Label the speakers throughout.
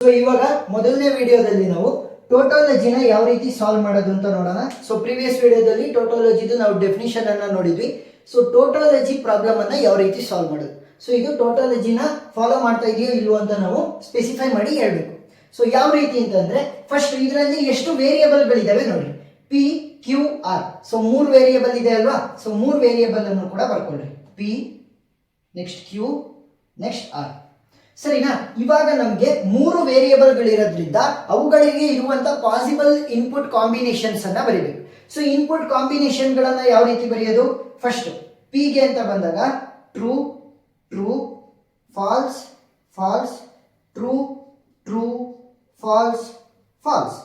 Speaker 1: So ಇವಾಗ ಮೊದಲನೇ ವಿಡಿಯೋದಲ್ಲಿ ನಾವು ಟೋಟೋಲಜಿನ ಯಾವ ರೀತಿ ಸಾಲ್ವ್ ಮಾಡೋದು ಅಂತ ನೋಡೋಣ. ಸೊ ಪ್ರೀವಿಯಸ್ ವಿಡಿಯೋದಲ್ಲಿ ಟೋಟೋಲಜಿದು ನಾವು ಡೆಫಿನಿಷನ್ ಅನ್ನ ನೋಡಿದ್ವಿ. ಸೊ ಟೋಟೋಲಜಿ ಪ್ರಾಬ್ಲಮ್ ಅನ್ನ ಯಾವ ರೀತಿ ಸಾಲ್ವ್ ಮಾಡೋದು. ಸೊ ಇದು ಟೋಟೋಲಜಿನ ಫಾಲೋ ಮಾಡ್ತಾ ಇದೆಯೋ ಇಲ್ವೋ ಅಂತ ನಾವು ಸ್ಪೆಸಿಫೈ ಮಾಡಿ ಹೇಳ್ಬೇಕು. ಸೊ ಯಾವ ರೀತಿ ಅಂತಂದ್ರೆ ಫಸ್ಟ್ ಇದರಲ್ಲಿ ಎಷ್ಟು ವೇರಿಯೇಬಲ್ಗಳಿದಾವೆ ನೋಡಿ, P Q R. So 3 variable ಇದೆ ಅಲ್ವಾ. ಸೊ 3 ವೇರಿಯೇಬಲ್ ಅನ್ನು ಕೂಡ ಬರ್ಕೊಳ್ಳಿ, P next Q next R. ಸರಿನಾ. ಇವಾಗ ನಮಗೆ 3 ವೇರಿಯೇಬಲ್ಗಳಿರೋದ್ರಿಂದ ಅವುಗಳಿಗೆ ಇರುವಂತ ಪಾಸಿಬಲ್ ಇನ್ಪುಟ್ ಕಾಂಬಿನೇಷನ್ಸ್ ಅನ್ನ ಬರೀಬೇಕು. ಸೊ ಇನ್ಪುಟ್ ಕಾಂಬಿನೇಷನ್ ಗಳನ್ನ ಯಾವ ರೀತಿ ಬರೆಯೋದು, ಫಸ್ಟ್ ಪಿ ಗೆ ಅಂತ ಬಂದಾಗ true true false false true true false false.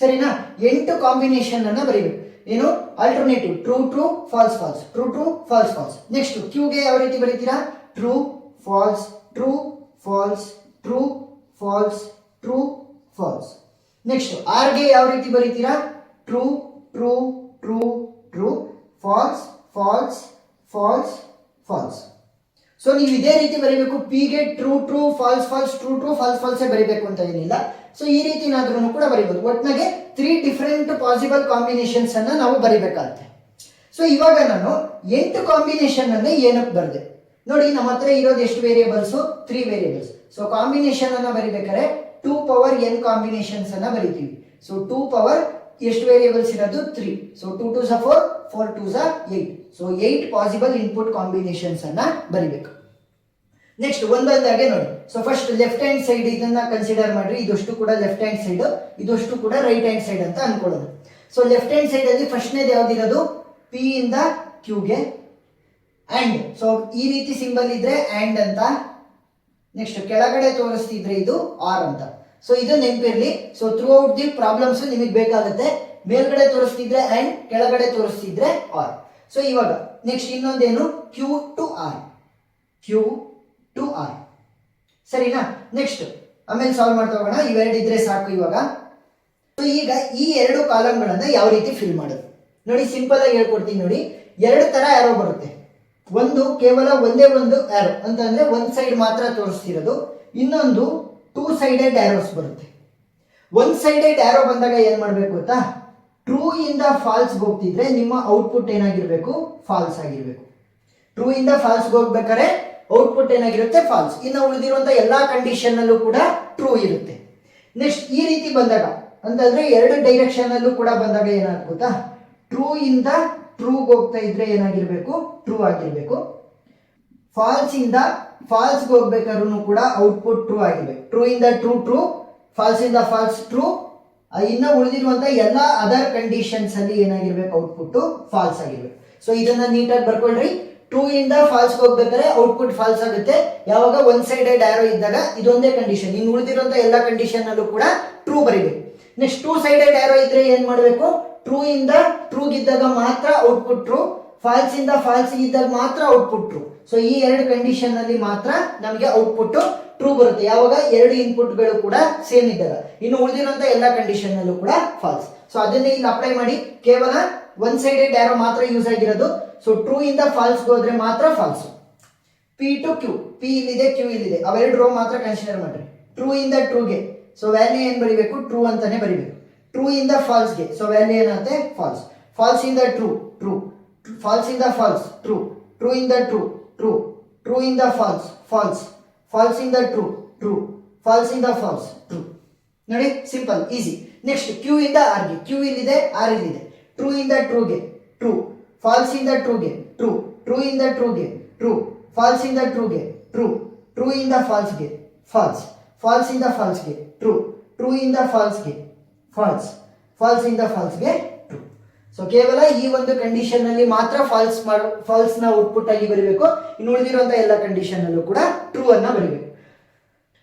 Speaker 1: ಸರಿನಾ. 8 ಕಾಂಬಿನೇಷನ್ ಅನ್ನ ಬರೀಬೇಕು. ಏನು alternative true true false false true true false false. Next Q ಗೆ ಯಾವ ರೀತಿ ಬರೀತೀರಾ, true false true false true false true false. Next R ಗೆ ಯಾವ ರೀತಿ ಬರೀತೀರಾ, true true true true false false false false. So ನೀವು ಇದೇ ರೀತಿ ಬರೀಬೇಕು. ಪಿ ಗೆ true true false false true true false falls ಬರೀಬೇಕು ಅಂತ ಏನಿಲ್ಲ. ಸೊ ಈ ರೀತಿ ಏನಾದ್ರೂ ಕೂಡ ಬರೀಬಹುದು. ಒಟ್ಟಿನಾಗೆ 3 ಡಿಫರೆಂಟ್ ಪಾಸಿಬಲ್ ಕಾಂಬಿನೇಷನ್ಸ್ ಅನ್ನ ನಾವು ಬರೀಬೇಕಾಗುತ್ತೆ. ಸೊ ಇವಾಗ ನಾನು 8 ಕಾಂಬಿನೇಷನ್ ಅನ್ನ ಏನಕ್ಕೆ ಬರೆದೆ ನೋಡಿ. ನಮ್ಮ ಹತ್ರ ಇರೋದು ಎಷ್ಟು ವೇರಿಯೇಬಲ್ಸ್, 3 ವೇರಿಯೇಬಲ್ಸ್. ಸೊ ಕಾಂಬಿನೇಷನ್ ಅನ್ನ ಬರಿಬೇಕಾದ್ರೆ 2 ಪವರ್ n ಕಾಂಬಿನೇಷನ್ಸ್ ಅನ್ನ ಬರಿತೀವಿ. ಸೊ 2 ಪವರ್ ಎಷ್ಟು ವೇರಿಯೇಬಲ್ಸ್ ಇರೋದು 3. So 2 2s 4 4 2s 8. So 8 possible input combinations ಅನ್ನ ಬರಿಬೇಕು. ನೆಕ್ಸ್ಟ್ ಒಂದೊಂದಾಗೆ ನೋಡಿ. So first left hand side ಇದನ್ನ ಕನ್ಸಿಡರ್ ಮಾಡ್ರಿ. ಇದಷ್ಟು ಕೂಡ ಲೆಫ್ಟ್ ಹ್ಯಾಂಡ್ ಸೈಡ್, ಇದಷ್ಟು ಕೂಡ ರೈಟ್ ಹ್ಯಾಂಡ್ ಸೈಡ್ ಅಂತ ಅನ್ಕೊಳ್ಳೋದು. ಸೊ ಲೆಫ್ಟ್ ಹ್ಯಾಂಡ್ ಸೈಡ್ ಅಲ್ಲಿ ಫಸ್ಟ್ನೇದು ಯಾವ್ದಿರೋದು, ಪಿ ಇಂದ ಕ್ಯೂಗೆ ಅಂಡ್. ಸೊ ಈ ರೀತಿ ಸಿಂಬಲ್ ಇದ್ರೆ ಅಂಡ್ ಅಂತ. ನೆಕ್ಸ್ಟ್ ಕೆಳಗಡೆ ತೋರಿಸ್ತಿದ್ರೆ ಇದು ಆರ್ ಅಂತ. ಸೊ ಇದು ನೆನಪಿರ್ಲಿ. So throughout the problems ನಿಮಗೆ ಬೇಕಾಗುತ್ತೆ. ಮೇಲ್ಗಡೆ ತೋರಿಸ್ತಿದ್ರೆ ಅಂಡ್, ಕೆಳಗಡೆ ತೋರಿಸ್ತಿದ್ರೆ ಆರ್. ಸೊ ಇವಾಗ ನೆಕ್ಸ್ಟ್ ಇನ್ನೊಂದೇನು, Q to R, Q to R. ಸರಿನಾ. ನೆಕ್ಸ್ಟ್ ಆಮೇಲೆ ಸಾಲ್ವ್ ಮಾಡ್ತಾ ಹೋಗೋಣ. ಇವೆರಡು ಇದ್ರೆ ಸಾಕು ಇವಾಗ. ಸೊ ಈಗ ಈ 2 ಕಾಲಮ್ಗಳನ್ನ ಯಾವ ರೀತಿ ಫಿಲ್ ಮಾಡೋದು ನೋಡಿ. ಸಿಂಪಲ್ ಆಗಿ ಹೇಳ್ಕೊಡ್ತೀನಿ ನೋಡಿ. 2 ತರ ಆರೋ ಬರುತ್ತೆ. ಒಂದು ಕೇವಲ ಒಂದೇ ಒಂದು ಆರೋ ಅಂತಂದ್ರೆ ಒಂದ್ ಸೈಡ್ ಮಾತ್ರ ತೋರಿಸ್ತಿರೋದು. ಇನ್ನೊಂದು 2 ಸೈಡೆಡ್ ಆರೋಸ್ ಬರುತ್ತೆ. 1 ಸೈಡೆಡ್ ಆರೋ ಬಂದಾಗ ಏನ್ ಮಾಡ್ಬೇಕು ಗೊತ್ತಾ, ಟ್ರೂ ಇಂದ ಫಾಲ್ಸ್ ಹೋಗ್ತಿದ್ರೆ ನಿಮ್ಮ ಔಟ್ಪುಟ್ ಏನಾಗಿರ್ಬೇಕು, ಫಾಲ್ಸ್ ಆಗಿರ್ಬೇಕು. ಟ್ರೂ ಇಂದ ಫಾಲ್ಸ್ ಹೋಗ್ಬೇಕಾದ್ರೆ ಔಟ್ಪುಟ್ ಏನಾಗಿರುತ್ತೆ, ಫಾಲ್ಸ್. ಇನ್ನು ಉಳಿದಿರುವಂತ ಎಲ್ಲಾ ಕಂಡೀಷನ್ ಅಲ್ಲೂ ಕೂಡ ಟ್ರೂ ಇರುತ್ತೆ. ನೆಕ್ಸ್ಟ್ ಈ ರೀತಿ ಬಂದಾಗ ಅಂತಂದ್ರೆ 2 ಡೈರೆಕ್ಷನ್ ಅಲ್ಲೂ ಕೂಡ ಬಂದಾಗ ಏನಾಗುತ್ತೆ ಗೊತ್ತಾ, ಟ್ರೂ ಇಂದ ಟ್ರೂ ಹೋಗ್ತಾ ಇದ್ರೆ ಏನಾಗಿರ್ಬೇಕು, ಟ್ರೂ ಆಗಿರ್ಬೇಕು. ಫಾಲ್ಸ್ ಇಂದ ಫಾಲ್ಸ್ ಹೋಗ್ಬೇಕಾದ್ರೂ ಕೂಡ ಔಟ್ಪುಟ್ ಟ್ರೂ ಆಗಿರ್ಬೇಕು. ಟ್ರೂ ಇಂದ ಟ್ರೂ ಟ್ರೂ, ಫಾಲ್ಸ್ ಇಂದ ಫಾಲ್ಸ್ ಟ್ರೂ. ಇನ್ನ ಉಳಿದಿರುವಂತ ಎಲ್ಲಾ ಅದರ್ ಕಂಡೀಷನ್ಸ್ ಅಲ್ಲಿ ಏನಾಗಿರ್ಬೇಕು, ಔಟ್ಪುಟ್ ಫಾಲ್ಸ್ ಆಗಿರ್ಬೇಕು. ಸೊ ಇದನ್ನ ನೀಟಾಗಿ ಬರ್ಕೊಳ್ರಿ. ಟ್ರೂ ಇಂದ ಫಾಲ್ಸ್ ಹೋಗ್ಬೇಕಾದ್ರೆ ಔಟ್ಪುಟ್ ಫಾಲ್ಸ್ ಆಗುತ್ತೆ ಯಾವಾಗ 1 ಸೈಡೆಡ್ ಆರೋ ಇದ್ದಾಗ. ಇದೊಂದೇ ಕಂಡೀಷನ್. ಇನ್ನು ಉಳಿದಿರುವಂತ ಎಲ್ಲಾ ಕಂಡೀಷನ್ ಅಲ್ಲೂ ಕೂಡ ಟ್ರೂ ಬರೀಬೇಕು. ನೆಕ್ಸ್ಟ್ 2 ಸೈಡೆಡ್ ಆರೋ ಇದ್ರೆ ಏನ್ ಮಾಡಬೇಕು, ಟ್ರೂ ಇಂದ ಟ್ರೂ ಗಿದ್ದಾಗ ಮಾತ್ರ ಔಟ್ಪುಟ್ ಟ್ರೂ, ಫಾಲ್ಸ್ ಇಂದ ಫಾಲ್ಸ್ ಇದ್ದಾಗ ಮಾತ್ರ ಔಟ್ಪುಟ್ ಟ್ರೂ. ಸೊ ಈ 2 ಕಂಡೀಷನ್ ಅಲ್ಲಿ ಮಾತ್ರ ನಮಗೆ ಔಟ್ಪುಟ್ ಟ್ರೂ ಬರುತ್ತೆ ಯಾವಾಗ 2 ಇನ್ಪುಟ್ ಗಳು ಕೂಡ ಸೇಮ್ ಇದ್ದಾಗ. ಇನ್ನು ಉಳಿದಿರುವಂತ ಎಲ್ಲಾ ಕಂಡೀಷನ್ ಅಲ್ಲೂ ಕೂಡ ಫಾಲ್ಸ್. ಸೊ ಅದನ್ನೇ ಇಲ್ಲಿ ಅಪ್ಲೈ ಮಾಡಿ. ಕೇವಲ 1 ಸೈಡೆಡ್ ಆರೋ ಮಾತ್ರ ಯೂಸ್ ಆಗಿರೋದು. ಸೊ ಟ್ರೂ ಇಂದ ಫಾಲ್ಸ್ ಹೋದ್ರೆ ಮಾತ್ರ false. P to Q, P ಇಲ್ಲಿದೆ ಕ್ಯೂ ಇಲ್ಲಿದೆ, ಅವೆರಡು ರೋ ಮಾತ್ರ ಕನ್ಸಿಡರ್ ಮಾಡ್ರಿ. ಟ್ರೂ ಇಂದ ಟ್ರೂಗೆ ಸೊ ವ್ಯಾಲ್ಯೂ ಏನ್ ಬರಿಬೇಕು, ಟ್ರೂ ಅಂತಾನೆ ಬರಿಬೇಕು. ಟ್ರೂ ಇಂದ ಫಾಲ್ಸ್ಗೆ ಸೊ ವ್ಯಾಲ್ಯೂ ಏನಾಗುತ್ತೆ, ಫಾಲ್ಸ್. ಫಾಲ್ಸ್ ಇಂದ ಟ್ರೂ ಟ್ರೂ, ಫಾಲ್ಸ್ ಇಂದ ಫಾಲ್ಸ್ ಟ್ರೂ, ಟ್ರೂ ಇಂದ ಟ್ರೂ ಟ್ರೂ, ಟ್ರೂ ಇಂದ ಫಾಲ್ಸ್ ಫಾಲ್ಸ್, ಫಾಲ್ಸ್ ಇಂದ ಟ್ರೂ ಟ್ರೂ, ಫಾಲ್ಸ್ ಇಂದ ಫಾಲ್ಸ್ ಟ್ರೂ. ನೋಡಿ ಸಿಂಪಲ್ ಈಸಿ. ನೆಕ್ಸ್ಟ್ ಕ್ಯೂ ಇಂದ ಆರ್ಗೆ, ಕ್ಯೂ ಇಲ್ಲಿದೆ ಆರ್ ಇಲ್ಲಿದೆ. ಟ್ರೂ ಇಂದ ಟ್ರೂಗೆ ಟ್ರೂ, ಫಾಲ್ಸ್ ಇಂದ ಟ್ರೂಗೆ ಟ್ರೂ, ಟ್ರೂ ಇಂದ ಟ್ರೂಗೆ ಟ್ರೂ, ಫಾಲ್ಸ್ ಇಂದ ಟ್ರೂಗೆ ಟ್ರೂ, ಟ್ರೂ ಇಂದ ಫಾಲ್ಸ್ಗೆ ಫಾಲ್ಸ್, ಫಾಲ್ಸ್ ಇಂದ ಫಾಲ್ಸ್ಗೆ ಟ್ರೂ, ಟ್ರೂ ಇಂದ ಫಾಲ್ಸ್ಗೆ ಫಾಲ್ಸ್, ಫಾಲ್ಸ್ ಇಂದ ಫಾಲ್ಸ್ಗೆ ಟ್ರೂ. ಸೊ ಕೇವಲ ಈ ಒಂದು ಕಂಡೀಷನ್ ಅಲ್ಲಿ ಮಾತ್ರ ಫಾಲ್ಸ್ ನ ಔಟ್ಪುಟ್ ಆಗಿ ಬರೀಬೇಕು. ಇನ್ನು ಉಳಿದಿರುವಂತಹ ಎಲ್ಲ ಕಂಡೀಷನ್ ಅಲ್ಲೂ ಕೂಡ ಟ್ರೂ ಅನ್ನ ಬರೀಬೇಕು.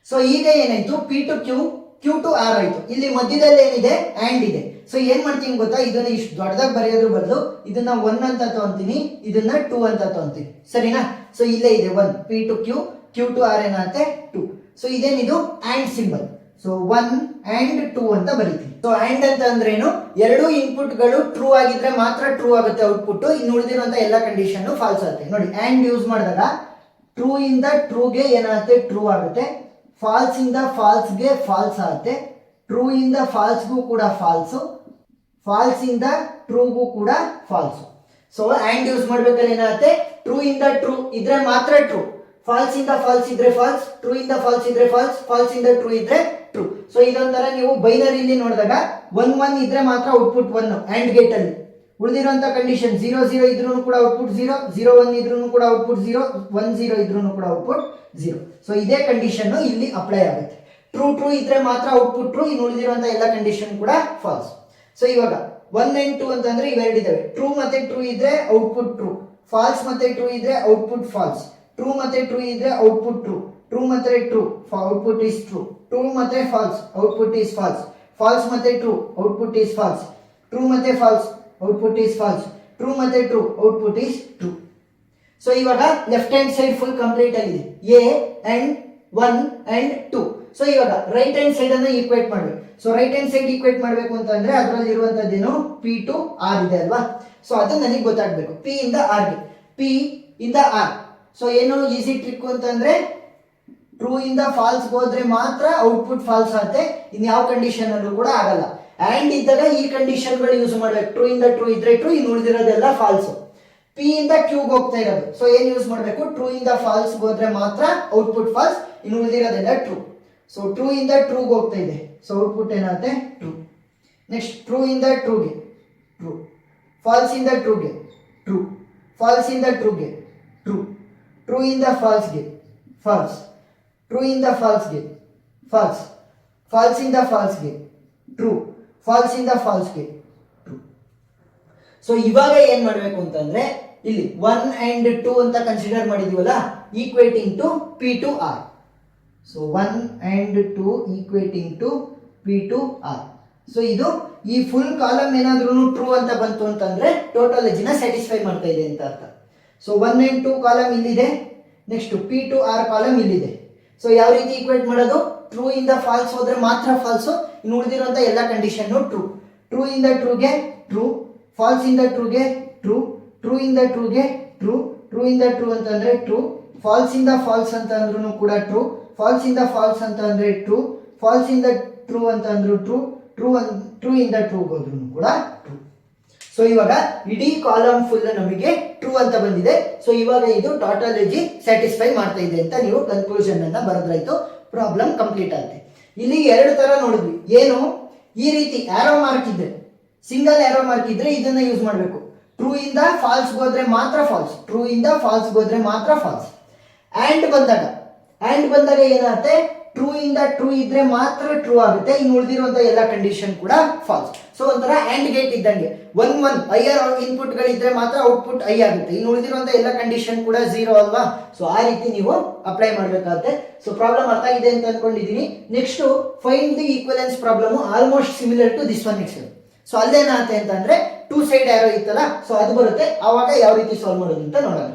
Speaker 1: ಸೊ ಈಗ ಏನಾಯ್ತು, P to Q, Q to R ಆಯ್ತು. ಇಲ್ಲಿ ಮಧ್ಯದಲ್ಲಿ ಏನಿದೆ, ಆಂಡ್ ಇದೆ. ಸೊ ಏನ್ ಮಾಡ್ತೀನಿ ಗೊತ್ತಾ, ಇದನ್ನ ಇಷ್ಟು ದೊಡ್ಡದಾಗಿ ಬರೆಯೋದ್ರ ಬದಲು ಇದನ್ನ 1 ಅಂತ ತಗೊಂತೀನಿ, ಇದನ್ನ 2 ಅಂತ ತಗೊಂತೀನಿ. ಸರಿನಾ. ಸೊ ಇಲ್ಲೇ ಇದೆ 1, P to Q, Q to R ಏನಾಗುತ್ತೆ 2. ಸೊ ಇದೇನಿದು ಆಂಡ್ ಸಿಂಬಲ್. ಸೊ 1 and 2 ಅಂತ ಬರೀತೀವಿ. ಸೊ ಆಂಡ್ ಅಂತ ಅಂದ್ರೇನು, 2 ಇನ್ಪುಟ್ ಗಳು ಟ್ರೂ ಆಗಿದ್ರೆ ಮಾತ್ರ ಟ್ರೂ ಆಗುತ್ತೆ ಔಟ್ಪುಟ್. ಇನ್ನು ಉಳಿದಿರುವಂತ ಎಲ್ಲ ಕಂಡೀಷನ್ ಫಾಲ್ಸ್ ಆಗುತ್ತೆ. ನೋಡಿ ಆಂಡ್ ಯೂಸ್ ಮಾಡಿದಾಗ ಟ್ರೂ ಇಂದ ಟ್ರೂಗೆ ಏನಾಗುತ್ತೆ, ಟ್ರೂ ಆಗುತ್ತೆ. ಫಾಲ್ಸ್ ಇಂದ ಫಾಲ್ಸ್ಗೆ ಫಾಲ್ಸ್ ಆಗುತ್ತೆ, ಟ್ರೂ ಇಂದ ಫಾಲ್ಸ್ಗೂ ಕೂಡ ಫಾಲ್ಸು, ಫಾಲ್ಸ್ ಇಂದ ಟ್ರೂಗೂ ಕೂಡ ಫಾಲ್ಸು. ಸೊ ಆ್ಯಂಡ್ ಯೂಸ್ ಮಾಡ್ಬೇಕಾದ್ರೆ ಏನಾಗುತ್ತೆ, ಟ್ರೂ ಇಂದ ಟ್ರೂ ಇದ್ರೆ ಮಾತ್ರ ಟ್ರೂ, ಫಾಲ್ಸ್ ಇಂದ ಫಾಲ್ಸ್ ಇದ್ರೆ ಫಾಲ್ಸ್, ಟ್ರೂ ಇಂದ ಫಾಲ್ಸ್ ಇದ್ರೆ ಫಾಲ್ಸ್, ಫಾಲ್ಸ್ ಇಂದ ಟ್ರೂ ಇದ್ರೆ ಟ್ರೂ. ಸೊ ಇದೊಂಥರ ನೀವು ಬೈನರಿಲಿ ನೋಡಿದಾಗ 1 1 ಇದ್ರೆ ಮಾತ್ರ ಔಟ್ಪುಟ್ 1 ಆ್ಯಂಡ್ ಗೇಟ್ ಅಲ್ಲಿ, ಉಳಿದಿರುವಂತ ಕಂಡೀಷನ್ 0 0 ಇದ್ರೂ ಕೂಡ ಔಟ್ಪುಟ್ 0, 0 1 ಇದ್ರೂ ಕೂಡ ಔಟ್ಪುಟ್ 0, 1 0 ಇದ್ರೂ ಕೂಡ ಔಟ್ಪುಟ್ 0. ಸೊ ಇದೇ ಕಂಡೀಷನ್ ಇಲ್ಲಿ ಅಪ್ಲೈ ಆಗುತ್ತೆ. ಟ್ರೂ ಟ್ರೂ ಇದ್ರೆ ಮಾತ್ರ ಔಟ್ಪುಟ್ ಟ್ರೂ, ಇನ್ನು ಉಳಿದಿರುವಂತ ಎಲ್ಲ ಕಂಡೀಷನ್ ಕೂಡ ಫಾಲ್ಸ್. ಸೊ ಇವಾಗ 1 and 2 ಅಂತಂದ್ರೆ ಇವೆರಡಿದಾವೆ. ಟ್ರೂ ಮತ್ತೆ ಟ್ರೂ ಇದ್ರೆ ಔಟ್ಪುಟ್ ಟ್ರೂ, ಫಾಲ್ಸ್ ಮತ್ತೆ ಟ್ರೂ ಇದ್ರೆ ಔಟ್ಪುಟ್ ಫಾಲ್ಸ್, ಟ್ರೂ ಮತ್ತೆ ಟ್ರೂ ಇದ್ರೆ ಔಟ್ಪುಟ್ ಟ್ರೂ, ಟ್ರೂ ಮತ್ತೆ true output is true, true ಮತ್ತೆ false output is false, false ಮತ್ತೆ true output is false, true ಮತ್ತೆ false output is false, true ಮತ್ತೆ true output is true. So ಇವಾಗ left hand side full complete ಆಗಿದೆ, A and 1 and 2. So ಇವಾಗ right hand side ಅನ್ನು equate ಮಾಡಬೇಕು. So right hand side equate ಮಾಡಬೇಕು ಅಂತಂದ್ರೆ ಅದರಲ್ಲಿ ಇರುವಂತದ್ದೇನು P to R ಇದೆ ಅಲ್ವಾ. ಸೊ ಅದು ನನಗೆ ಗೊತ್ತಾಗಬೇಕು. P ಇಂದ R ಗೆ, P ಇಂದ R. ಸೊ ಏನು ಈಸಿ ಟ್ರಿಕ್ ಅಂತಂದ್ರೆ ಟ್ರೂ ಇಂದ ಫಾಲ್ಸ್ ಹೋದ್ರೆ ಮಾತ್ರ ಔಟ್ಪುಟ್ ಫಾಲ್ಸ್ ಆಗುತ್ತೆ, ಇನ್ಯಾವ ಕಂಡೀಷನ್ ಅಲ್ಲೂ ಕೂಡ ಆಗಲ್ಲ. ಆ್ಯಂಡ್ ಇದ್ದಾಗ ಈ ಕಂಡೀಷನ್ಗಳು ಯೂಸ್ ಮಾಡಬೇಕು. ಟ್ರೂ ಇಂದ ಟ್ರೂ ಇದ್ರೆ ಟ್ರೂ, ಇನ್ನು ಉಳಿದಿರೋದೆಲ್ಲ ಫಾಲ್ಸ್. ಪಿ ಇಂದ ಕ್ಯೂಗೆ ಹೋಗ್ತಾ ಇರೋದು, ಸೊ ಏನ್ ಯೂಸ್ ಮಾಡಬೇಕು, ಟ್ರೂ ಇಂದ ಫಾಲ್ಸ್ ಹೋದ್ರೆ ಮಾತ್ರ ಔಟ್ಪುಟ್ ಫಾಲ್ಸ್, ಇನ್ನು ಉಳಿದಿರೋದೆಲ್ಲ ಟ್ರೂ. ಸೊ ಟ್ರೂ ಇಂದ ಟ್ರೂಗೆ ಹೋಗ್ತಾ ಇದೆ, ಸೊ ಔಟ್ಪುಟ್ ಏನಾಗುತ್ತೆ ಟ್ರೂ. ನೆಕ್ಸ್ಟ್ ಟ್ರೂ ಇಂದ ಟ್ರೂಗೆ ಟ್ರೂ, ಫಾಲ್ಸ್ ಇಂದ ಟ್ರೂಗೆ ಟ್ರೂ, ಫಾಲ್ಸ್ ಇಂದ ಟ್ರೂಗೆ ಟ್ರೂ, ಟ್ರೂ ಇಂದ ಫಾಲ್ಸ್ಗೆ ಫಾಲ್ಸ್, ಟ್ರೂ ಇಂದ ಫಾಲ್ಸ್ಗೆ ಫಾಲ್ಸ್, ಫಾಲ್ಸ್ ಇಂದ ಫಾಲ್ಸ್ಗೆ ಟ್ರೂ, ಫಾಲ್ಸ್ ಇಂದ ಫಾಲ್ಸ್ಗೆ ಟ್ರೂ. ಸೊ ಇವಾಗ ಏನ್ ಮಾಡಬೇಕು ಅಂತಂದ್ರೆ ಇಲ್ಲಿ 1 and 2 ಅಂತ ಕನ್ಸಿಡರ್ ಮಾಡಿದೀವಲ್ಲ, equating to P to R. So 1 and 2 equating to P to R. So ಇದು ಈ ಫುಲ್ ಕಾಲಮ್ ಏನಾದ್ರೂ ಟ್ರೂ ಅಂತ ಬಂತು ಅಂತಂದ್ರೆ ಟೋಟೋಲಜಿನ ಸ್ಯಾಟಿಸ್ಫೈ ಮಾಡ್ತಾ ಇದೆ ಅಂತ ಅರ್ಥ. ಸೊ 1 and 2 ಕಾಲಮ್ ಇಲ್ಲಿದೆ, next P to R column ಇಲ್ಲಿದೆ. ಸೊ ಯಾವ ರೀತಿ ಈಕ್ವೇಟ್ ಮಾಡೋದು, ಟ್ರೂ ಇಂದ ಫಾಲ್ಸ್ ಹೋದ್ರೆ ಮಾತ್ರ ಫಾಲ್ಸು, ಇನ್ನು ಉಳಿದಿರುವಂತ ಎಲ್ಲ ಕಂಡೀಷನ್ ಟ್ರೂ. ಟ್ರೂ ಇಂದ ಟ್ರೂಗೆ ಟ್ರೂ, ಫಾಲ್ಸ್ ಇಂದ ಟ್ರೂಗೆ ಟ್ರೂ, ಟ್ರೂ ಇಂದ ಟ್ರೂಗೆ ಟ್ರೂ, ಟ್ರೂ ಇಂದ ಟ್ರೂ ಅಂತಂದ್ರೆ ಟ್ರೂ, ಫಾಲ್ಸ್ ಇಂದ ಫಾಲ್ಸ್ ಅಂತ ಅಂದ್ರೂ ಕೂಡ ಟ್ರೂ, ಫಾಲ್ಸ್ ಇಂದ ಫಾಲ್ಸ್ ಅಂತ ಅಂದ್ರೆ ಟ್ರೂ, ಫಾಲ್ಸ್ ಇಂದ ಟ್ರೂ ಅಂತ ಅಂದ್ರು ಟ್ರೂ, ಟ್ರೂ ಇಂದ ಟ್ರೂ ಹೋದ್ರು ಕೂಡ ಟ್ರೂ. ಸೊ ಇವಾಗ ಇಡೀ ಕಾಲಮ್ ಫುಲ್ ನಮಗೆ ಟ್ರೂ ಅಂತ ಬಂದಿದೆ. ಸೊ ಇವಾಗ ಇದು ಟಾಟಾಲಜಿ ಸ್ಯಾಟಿಸ್ಫೈ ಮಾಡ್ತಾ ಇದೆ ಅಂತ ನೀವು ಕನ್ಕ್ಲೂಷನ್ ಅನ್ನ ಬರೆದ್ರಾಯ್ತು, ಪ್ರಾಬ್ಲಮ್ ಕಂಪ್ಲೀಟ್ ಆಗುತ್ತೆ. ಇಲ್ಲಿ 2 ತರ ನೋಡಿದ್ವಿ. ಏನು, ಈ ರೀತಿ ಆರೋ ಮಾರ್ಕ್ ಇದ್ರೆ, ಸಿಂಗಲ್ ಆರೋ ಮಾರ್ಕ್ ಇದ್ರೆ ಇದನ್ನ ಯೂಸ್ ಮಾಡಬೇಕು. ಟ್ರೂ ಇಂದ ಫಾಲ್ಸ್ ಹೋದ್ರೆ ಮಾತ್ರ ಫಾಲ್ಸ್, ಟ್ರೂ ಇಂದ ಫಾಲ್ಸ್ ಹೋದ್ರೆ ಮಾತ್ರ ಫಾಲ್ಸ್. ಆ್ಯಂಡ್ ಬಂದಾಗ ಏನಾಗುತ್ತೆ, ಟ್ರೂ ಇಂದ ಟ್ರೂ ಇದ್ರೆ ಮಾತ್ರ ಟ್ರೂ ಆಗುತ್ತೆ, ಇನ್ನು ಉಳಿದಿರುವಂತ ಎಲ್ಲ ಕಂಡೀಷನ್ ಕೂಡ ಫಾಲ್ಸ್. ಸೊ ಒಂಥರ ಆ್ಯಂಡ್ ಗೇಟ್ ಇದ್ದಂಗೆ, 1 1 ಹೈಯರ್ ಇನ್ಪುಟ್ ಗಳಿದ್ರೆ ಮಾತ್ರ ಔಟ್ಪುಟ್ ಐ ಆಗುತ್ತೆ, ಇನ್ನು ಉಳಿದಿರುವಂತ ಎಲ್ಲ ಕಂಡೀಷನ್ ಕೂಡ 0 ಅಲ್ವಾ. ಸೊ ಆ ರೀತಿ ನೀವು ಅಪ್ಲೈ ಮಾಡಬೇಕಾಗುತ್ತೆ. ಸೊ ಪ್ರಾಬ್ಲಮ್ ಅರ್ಥ ಆಗಿದೆ ಅಂತ ಅನ್ಕೊಂಡಿದ್ದೀನಿ. Next find the equivalence problem almost similar to this one next. So ಅಲ್ಲೇನಾಗುತ್ತೆ ಅಂತಂದ್ರೆ 2 ಸೈಡ್ ಆರೋ ಇತ್ತಲ್ಲ, ಸೊ ಅದು ಬರುತ್ತೆ, ಆವಾಗ ಯಾವ ರೀತಿ ಸಾಲ್ವ್ ಮಾಡೋದು ಅಂತ ನೋಡೋಣ.